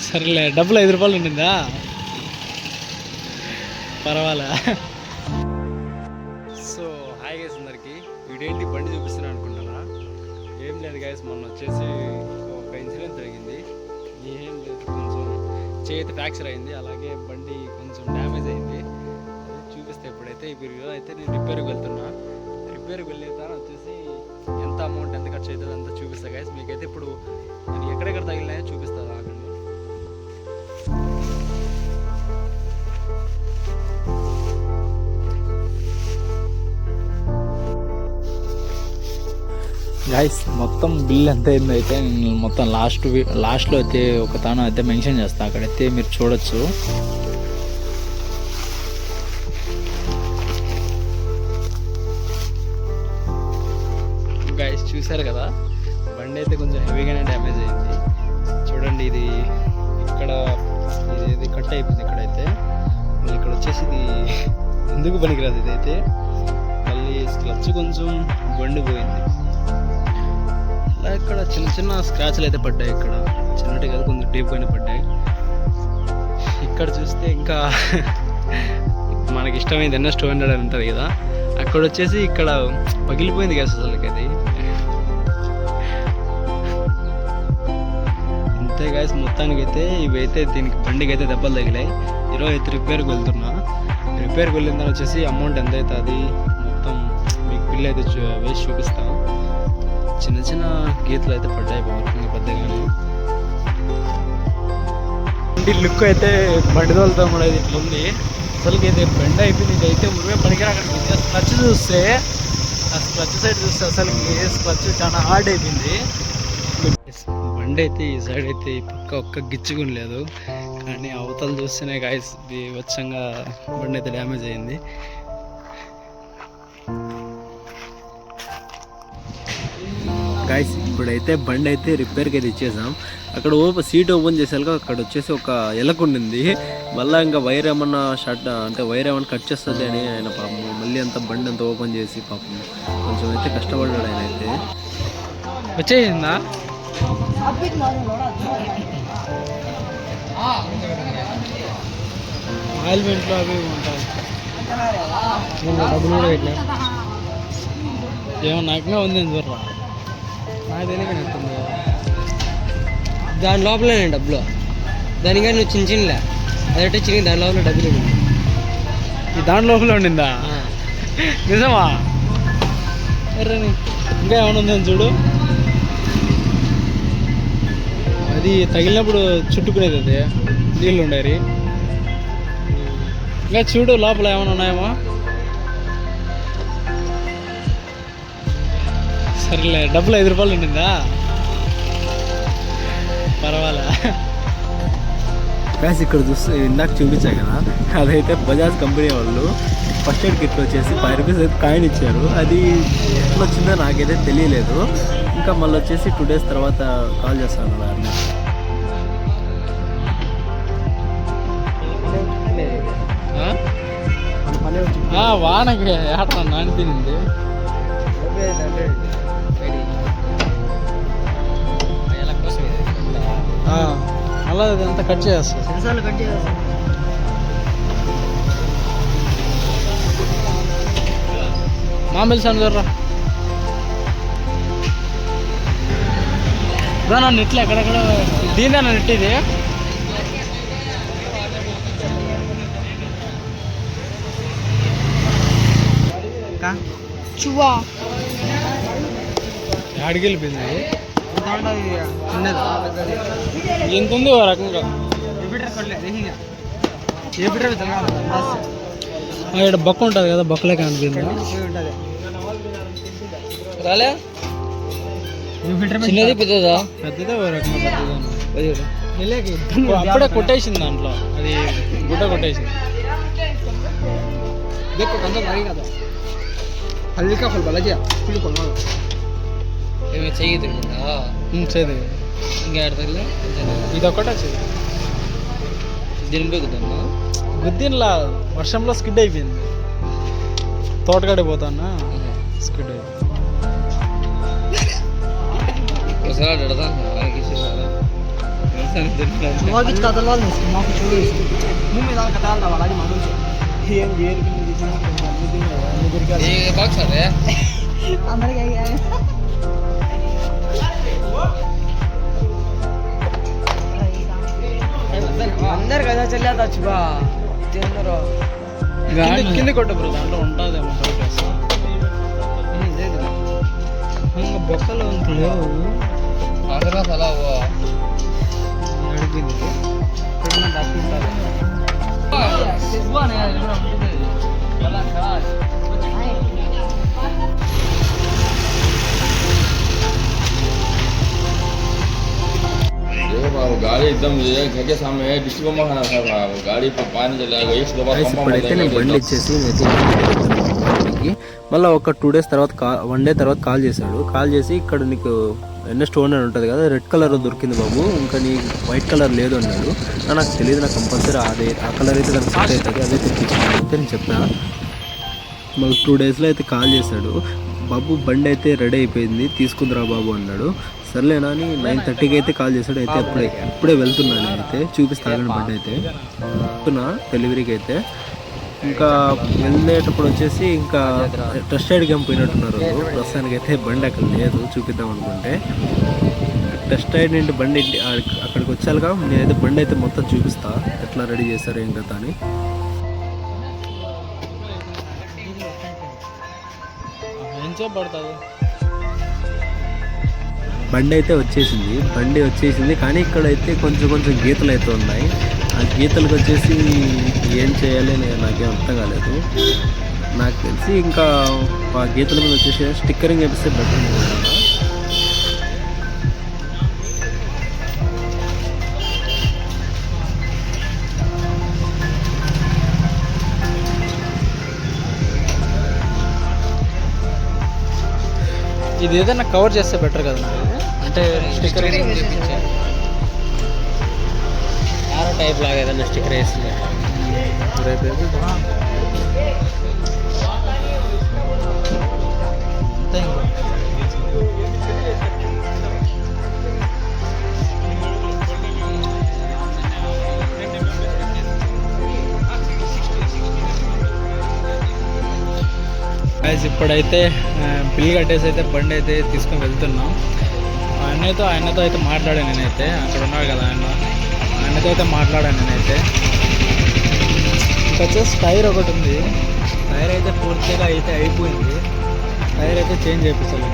సరేలే, డబ్బులు 5 రూపాయలు ఉండిందా? పర్వాలే. సో హాయ్ గైస్ అందరికి. వీడేంటి బండి చూపిస్తున్నాను అనుకుంటున్నారా? ఏం లేదు గైస్, మొన్న వచ్చేసి ఒక ఇన్సిడెంట్ జరిగింది. ఏం లేదు, కొంచెం చేతి ఫ్రాక్చర్ అయింది, అలాగే బండి కొంచెం డ్యామేజ్ అయింది. చూపిస్తే ఇప్పుడైతే ఇప్పుడు అయితే నేను రిపేర్కి వెళ్తున్నా. రిపేర్కి వెళ్ళే దాని వచ్చేసి ఎంత అమౌంట్ ఎంత ఖర్చు అవుతుంది అంతా చూపిస్తా గైస్. మీకైతే ఇప్పుడు నేను ఎక్కడెక్కడ తగిలినాయో చూపిస్తాను ఆగండి. గైస్ మొత్తం బిల్ ఎంత అయింది అయితే నేను మొత్తం లాస్ట్లో అయితే ఒక తాను అయితే మెన్షన్ చేస్తాను, అక్కడైతే మీరు చూడొచ్చు. గైస్ చూసారు కదా, బండి అయితే కొంచెం హెవీగానే డ్యామేజ్ అయింది. చూడండి, ఇది ఇక్కడ ఇది కట్ అయిపోయింది. ఇక్కడైతే ఇక్కడ వచ్చేసి ఇది ఎందుకు పనికిరాదు. ఇదైతే మళ్ళీ క్లచ్ కొంచెం బండి పోయింది. అలా ఇక్కడ చిన్న చిన్న స్క్రాచ్లు అయితే పడ్డాయి. ఇక్కడ చిన్నటి కదా, కొంచెం డీప్గానే పడ్డాయి. ఇక్కడ చూస్తే ఇంకా మనకి ఇష్టమైంది NS200 అని ఉంటుంది కదా, అక్కడ వచ్చేసి ఇక్కడ పగిలిపోయింది గ్యాస్ అసలుకి. అది అంతే గ్యాస్. మొత్తానికి అయితే ఇవైతే దీనికి బండికి అయితే దెబ్బలు తగిలాయి. ఈరోజు అయితే రిపేర్కి వెళ్తున్నా. రిపేర్కి వెళ్ళిన తర్వాత వచ్చేసి అమౌంట్ ఎంత అవుతుంది మొత్తం మీకు బిల్ అయితే వేసి చూపిస్తాను. చిన్న చిన్న గీతలు అయితే పడ్డాయి బాగా పెద్దగానే. బండి లుక్ అయితే బండి తోలుతా కూడా ఇట్లా ఉంది. అసలుకి అయితే బెండ్ అయిపోయింది. ఇది అయితే ఉరివే పనికిరాకండి. స్క్లచ్ చూస్తే, ఆ స్క్లచ్ సైడ్ చూస్తే అసలుకి స్క్లచ్ చాలా హార్డ్ అయిపోయింది. బండి అయితే ఈ సైడ్ అయితే ఈ పక్క ఒక్క గిచ్చుకుని లేదు, కానీ అవతలు చూస్తేనే గాయస్ బీభత్సంగా బండి అయితే డ్యామేజ్ అయింది. గాయస్ ఇప్పుడైతే బండి అయితే రిపేర్కి అయితే ఇచ్చేసాం. అక్కడ సీట్ ఓపెన్ చేసాక అక్కడ వచ్చేసి ఒక ఎలక ఉండింది. మళ్ళీ ఇంకా వైర్ ఏమన్నా వైర్ ఏమన్నా కట్ చేస్తుంది అని ఆయన పాపం మళ్ళీ అంత బండి అంతా ఓపెన్ చేసి పాపం కొంచెం అయితే కష్టపడ్డాడు ఆయన అయితే. వచ్చేసిందా? ఆయిల్మెంట్లో అవి ఉంటాయి. డబ్బులు కూడా పెట్టినా ఏమో నాకునే ఉంది అని చూడరా, నాకు తెలియకుండా. దాని లోపలే డబ్బులు, దానికని నువ్వు చిన్న చిన్నలే అదొకటి చిన్న దాని లోపల డబ్బులు ఉండింది. ఈ దాని లోపల ఉండిందా? నిజమా? ఇంకా ఏమైనా ఉందని చూడు. అది తగిలినప్పుడు చుట్టుకునేది, అది నీళ్ళు ఉండేవి. ఇంకా చూడు లోపల ఏమైనా ఉన్నాయేమో. సరేలే, డబ్బులు 5 రూపాయలు ఉండిందా? పర్వాలే. గ్యాస్ ఇక్కడ చూస్తే ఇందాక చూపించా కదా, అదైతే బజాజ్ కంపెనీ వాళ్ళు ఫస్ట్ ఎయిడ్ కిట్ వచ్చేసి 5 రూపీస్ అయితే కాయిన్ ఇచ్చారు. అది ఎట్లా వచ్చిందో నాకైతే తెలియలేదు. ఇంకా మళ్ళీ వచ్చేసి 2 days తర్వాత కాల్ చేస్తాను వారిని. వానకి ఆట నానిపోయింది. అలా ఇదంతా కట్ చేస్తాను. మామూలు సార్ చూడరా నన్ను నెట్లు ఎక్కడెక్కడ దీని నెట్ ఇది. ఆడికి వెళ్ళిపోయింది. ఎంత ఉంది ఓ రకంగా. ఇక్కడ బొక్క ఉంటుంది కదా, బొక్కలేక అనిపింది. రాలే చిన్నది పెద్దదా? పెద్దదే ఓ రకంగా పెద్దదా. అప్పుడే కొట్టేసింది దాంట్లో, అది గుడ్డ కొట్టేసింది. हल्का फल वाला क्या फुल कोना ఏమే చెయ్యి తింటా చేది ఇంకా ఆడతలే ఇది ఒకటే చెయ్యి దీనిపై కుదన్నా గుద్దిన్లా వర్షంలో స్కిడ్ అయిపోయింది. తోటకాడే పోతానా స్కిడ్ అయిపోయింది. ఒకసారి Mortgage kata lalu nih, mau curi. Mumi dalam kata lalu lagi manusia. ఏం ఏరుకుని తీసేసుకుంటాం box ada ya? Ambil kayak अंदर कैसा चल था चुका కింద కొట్ట బ్రో దాంట్లో ఉంటుందేమో బొక్కలో ఉంటుంది आगरा साला वो అడిగింది ఇక్కడ తప్పిస్తారు देखो बाबू गाड़ी एकदम ये घर के सामने है डिस्को में खाना था बाबू गाड़ी पर पानी चलेगा एक दो बार ఇప్పుడైతే నేను బండి ఇచ్చేసి బండికి మళ్ళీ ఒక 2 days తర్వాత 1 day తర్వాత కాల్ చేశాడు. కాల్ చేసి ఇక్కడ నీకు స్టోన్ అని ఉంటుంది కదా, రెడ్ కలర్ దొరికింది బాబు, ఇంకా నీ వైట్ కలర్ లేదు అన్నాడు. నాకు తెలియదు, నాకు కంపల్సరీ అదే ఆ కలర్ అయితే నాకు సెట్ అవుతుంది, అదే తెప్పించాను అయితే నేను చెప్పాను. మళ్ళీ 2 daysలో అయితే కాల్ చేశాడు. బాబు బండి అయితే రెడీ అయిపోయింది, తీసుకుందిరా బాబు అన్నాడు. సర్లేనా అని 9:30కి అయితే కాల్ చేశాడు. అయితే ఇప్పుడే వెళ్తున్నాను, అయితే చూపిస్తాను బండి అయితే డెలివరీకి అయితే. ఇంకా వెళ్ళేటప్పుడు వచ్చేసి ఇంకా టెస్ట్ రైడ్కి ఏం పోయినట్టున్నారు. ప్రస్తుతానికి అయితే బండి అక్కడ లేదు, చూపిద్దాం అనుకుంటే. టెస్ట్ రైడ్ నుండి బండి అక్కడికి వచ్చాక నేనైతే బండి అయితే మొత్తం చూపిస్తా, ఎట్లా రెడీ చేశారు ఏం కదా అని. ఎంచేపు పడుతుంది బండి అయితే వచ్చేసింది కానీ ఇక్కడైతే కొంచెం గీతలు అయితే ఉన్నాయి. ఆ గీతలకు వచ్చేసి ఏం చేయాలి నాకేం అర్థం కాలేదు. నాకు తెలిసి ఇంకా ఆ గీతల మీద వచ్చేసి స్టిక్కరింగ్ వేపిస్తే బెటర్ అనుకుంటున్నా. ఇది ఏదైనా కవర్ చేస్తే బెటర్ కదా అంటే స్టిక్కర్ यार टाइप लागे था स्टिकर ऐसे ఇప్పుడైతే బిల్ కట్టేసి అయితే బండి అయితే తీసుకొని వెళ్తున్నాం. ఆయనతో అయితే మాట్లాడాను నేనైతే, అక్కడ ఉన్నాడు కదా ఆయనతో అయితే మాట్లాడాను నేనైతే. ఇంకా వచ్చేసి టైర్ ఒకటి ఉంది, టైర్ అయితే పూర్తిగా అయితే అయిపోయింది, టైర్ అయితే చేంజ్ చేయించాలి.